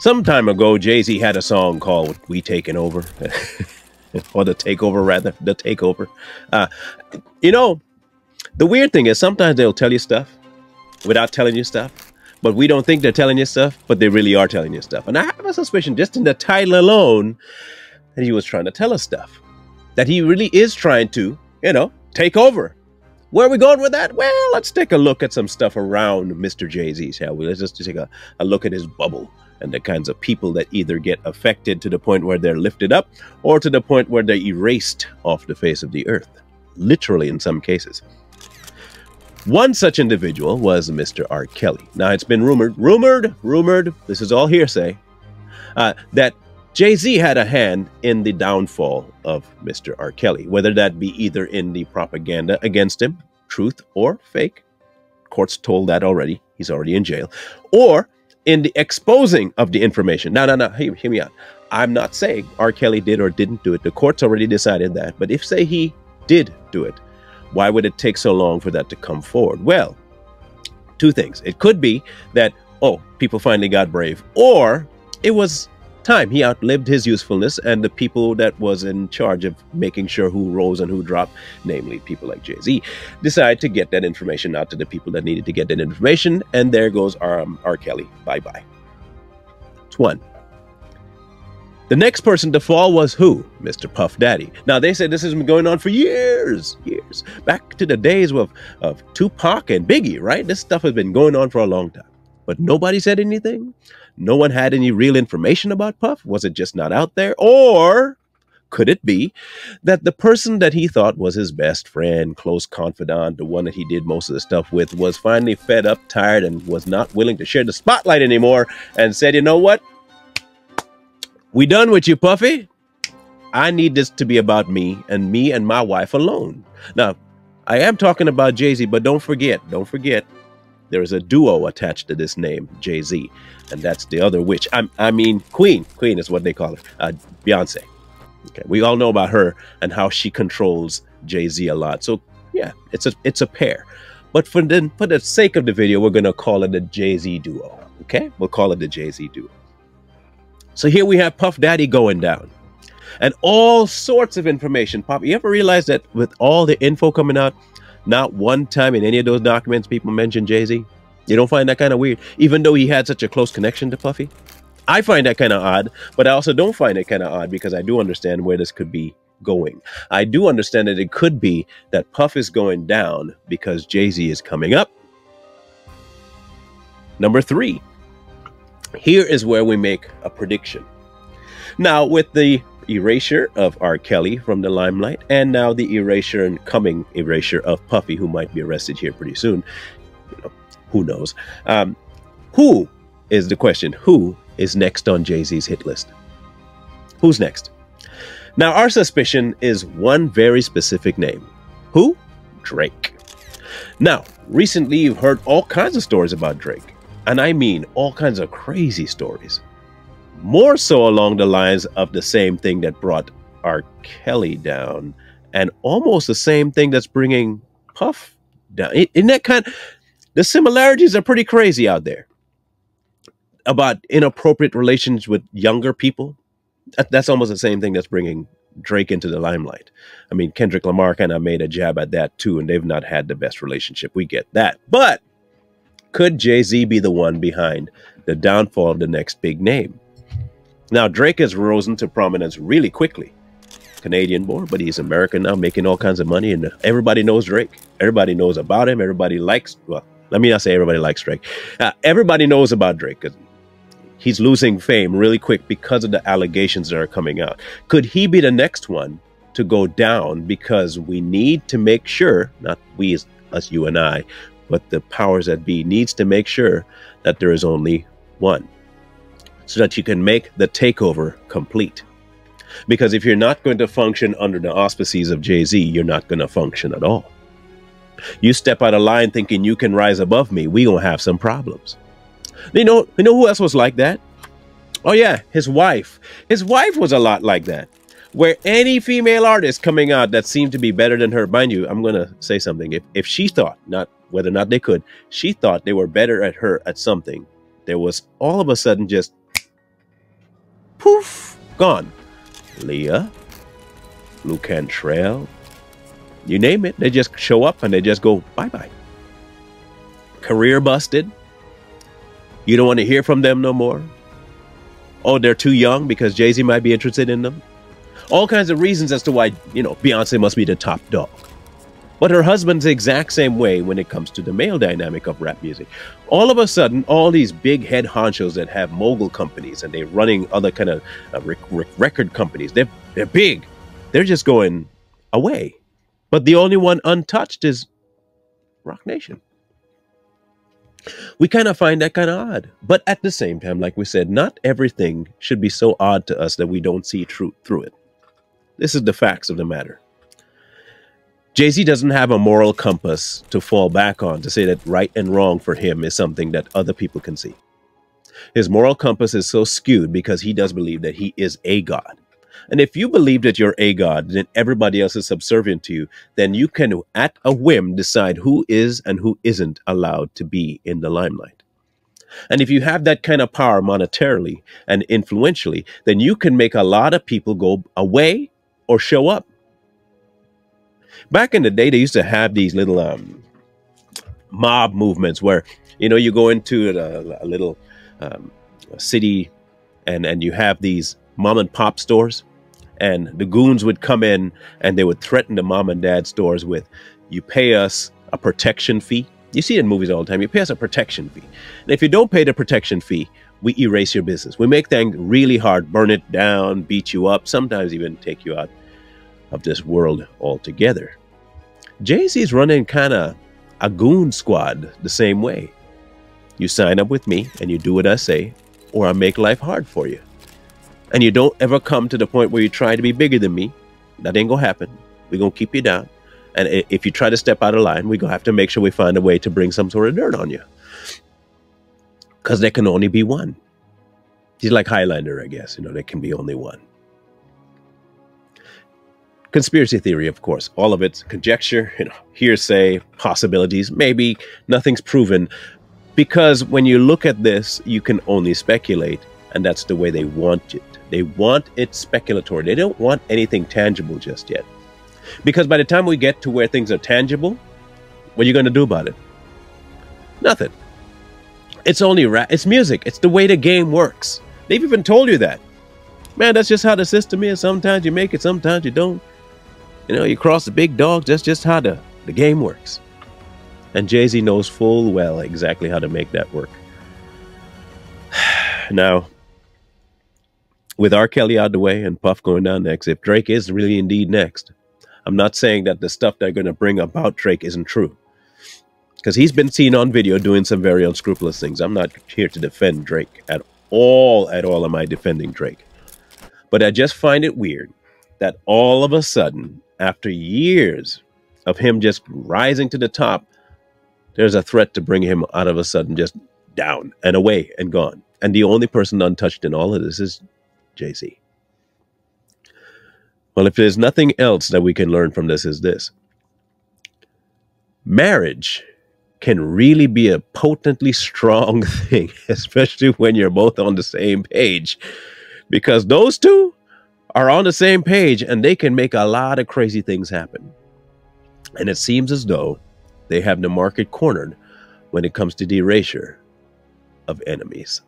Some time ago, Jay-Z had a song called We Taking Over, or The Takeover, rather, The Takeover. Uh, you know, the weird thing is sometimes they'll tell you stuff without telling you stuff, but we don't think they're telling you stuff, but they really are telling you stuff. And I have a suspicion just in the title alone that he was trying to tell us stuff, that he really is trying to, take over. Where are we going with that? Well, let's take a look at some stuff around Mr. Jay-Z, shall we? Let's just take a look at his bubble and the kinds of people that either get affected to the point where they're lifted up or to the point where they're erased off the face of the earth, literally in some cases. One such individual was Mr. R. Kelly. Now, it's been rumored, this is all hearsay, that Jay-Z had a hand in the downfall of Mr. R. Kelly, whether that be either in the propaganda against him, truth or fake. Courts told that already. He's already in jail. Or in the exposing of the information. No. Hear me out. I'm not saying R. Kelly did or didn't do it. The courts already decided that. But if, say, he did do it, why would it take so long for that to come forward? Well, two things. It could be that, people finally got brave. Or it was time. He outlived his usefulness, and the people that was in charge of making sure who rose and who dropped, namely people like Jay-Z, decided to get that information out to the people that needed to get that information, and there goes R. Kelly. Bye-bye. It's one. The next person to fall was who? Mr. Puff Daddy. Now, they say this has been going on for years. Back to the days of Tupac and Biggie, right? This stuff has been going on for a long time. But nobody said anything? No one had any real information about Puff? Was it just not out there? Or could it be that the person that he thought was his best friend, close confidant, the one that he did most of the stuff with, was finally fed up, tired, and was not willing to share the spotlight anymore and said, you know what? We done with you, Puffy. I need this to be about me and my wife alone. Now, I am talking about Jay-Z, but don't forget, there is a duo attached to this name, Jay-Z, and that's the other witch. I mean, Queen. Queen is what they call her, Beyonce. Okay, we all know about her and how she controls Jay-Z a lot. So yeah, it's a pair. But for the sake of the video, we're gonna call it a Jay-Z duo. Okay, we'll call it the Jay-Z duo. So here we have Puff Daddy going down, and all sorts of information. Pop, you ever realize that with all the info coming out, not one time in any of those documents people mention Jay-Z? You don't find that kind of weird, even though he had such a close connection to Puffy? I find that kind of odd, but I also don't find it kind of odd because I do understand where this could be going. I do understand that it could be that Puff is going down because Jay-Z is coming up. Number 3. Here is where we make a prediction. Now, with the erasure of R. Kelly from the limelight, and now the erasure and coming erasure of Puffy, who might be arrested here pretty soon, who knows? Who is the question? Who is next on Jay-Z's hit list? Who's next? Now, our suspicion is one very specific name. Who? Drake. Now, recently you've heard all kinds of stories about Drake, and I mean all kinds of crazy stories. More so along the lines of the same thing that brought R. Kelly down, and almost the same thing that's bringing Puff down. In that kind, the similarities are pretty crazy out there. About inappropriate relations with younger people. That's almost the same thing that's bringing Drake into the limelight. I mean, Kendrick Lamar kind of made a jab at that too, and they've not had the best relationship. We get that. But could Jay-Z be the one behind the downfall of the next big name? Now, Drake has risen to prominence really quickly. Canadian born, but he's American now, making all kinds of money, and everybody knows Drake. Everybody knows about him. Everybody likes, well, let me not say everybody likes Drake. Everybody knows about Drake because he's losing fame really quick because of the allegations that are coming out. Could he be the next one to go down because we need to make sure, not we as us, you and I, but the powers that be needs to make sure that there is only one, so that you can make the takeover complete. Because if you're not going to function under the auspices of Jay-Z, you're not going to function at all. You step out of line thinking you can rise above me, we gonna have some problems. You know who else was like that? Oh yeah, his wife. His wife was a lot like that. Where any female artist coming out that seemed to be better than her, mind you, I'm gonna say something. If she thought, not whether or not they could, she thought they were better at her at something, there was all of a sudden just poof, gone. Leah, Lou Cantrell, you name it, they just show up and they just go bye-bye. Career busted. You don't want to hear from them no more. Oh, they're too young because Jay-Z might be interested in them. All kinds of reasons as to why, Beyonce must be the top dog. But her husband's the exact same way when it comes to the male dynamic of rap music. All of a sudden, all these big head honchos that have mogul companies and they're running other kind of record companies, they're big. They're just going away. But the only one untouched is Roc Nation. We kind of find that kind of odd. But at the same time, like we said, not everything should be so odd to us that we don't see truth through it. This is the facts of the matter. Jay-Z doesn't have a moral compass to fall back on to say that right and wrong for him is something that other people can see. His moral compass is so skewed because he does believe that he is a god. And if you believe that you're a god, then everybody else is subservient to you, then you can, at a whim, decide who is and who isn't allowed to be in the limelight. And if you have that kind of power monetarily and influentially, then you can make a lot of people go away or show up. Back in the day, they used to have these little mob movements where, you go into a little city and you have these mom and pop stores. And the goons would come in and they would threaten the mom and dad stores with, you pay us a protection fee. You see it in movies all the time. You pay us a protection fee. And if you don't pay the protection fee, we erase your business. We make things really hard, burn it down, beat you up, sometimes even take you out of this world altogether. Jay-Z is running kind of a goon squad the same way. You sign up with me and you do what I say, or I make life hard for you. And you don't ever come to the point where you try to be bigger than me. That ain't gonna happen. We're gonna keep you down. And if you try to step out of line, we're gonna have to make sure we find a way to bring some sort of dirt on you. Because there can only be one. He's like Highlander, I guess. There can be only one. Conspiracy theory, of course. All of it's conjecture, hearsay, possibilities. Maybe nothing's proven. Because when you look at this, you can only speculate. And that's the way they want it. They want it speculatory. They don't want anything tangible just yet. Because by the time we get to where things are tangible, what are you going to do about it? Nothing. It's only it's music. It's the way the game works. They've even told you that. Man, that's just how the system is. Sometimes you make it, sometimes you don't. You cross the big dogs. That's just how the game works. And Jay-Z knows full well exactly how to make that work. Now, with R. Kelly out the way and Puff going down next, if Drake is really indeed next, I'm not saying that the stuff they're going to bring about Drake isn't true. Because he's been seen on video doing some very unscrupulous things. I'm not here to defend Drake at all am I defending Drake. But I just find it weird that all of a sudden, after years of him just rising to the top, there's a threat to bring him out of a sudden just down and away and gone. And the only person untouched in all of this is Jay-Z. Well, if there's nothing else that we can learn from this is this. Marriage can really be a potently strong thing, especially when you're both on the same page. Because those two are on the same page and they can make a lot of crazy things happen. And it seems as though they have the market cornered when it comes to the erasure of enemies.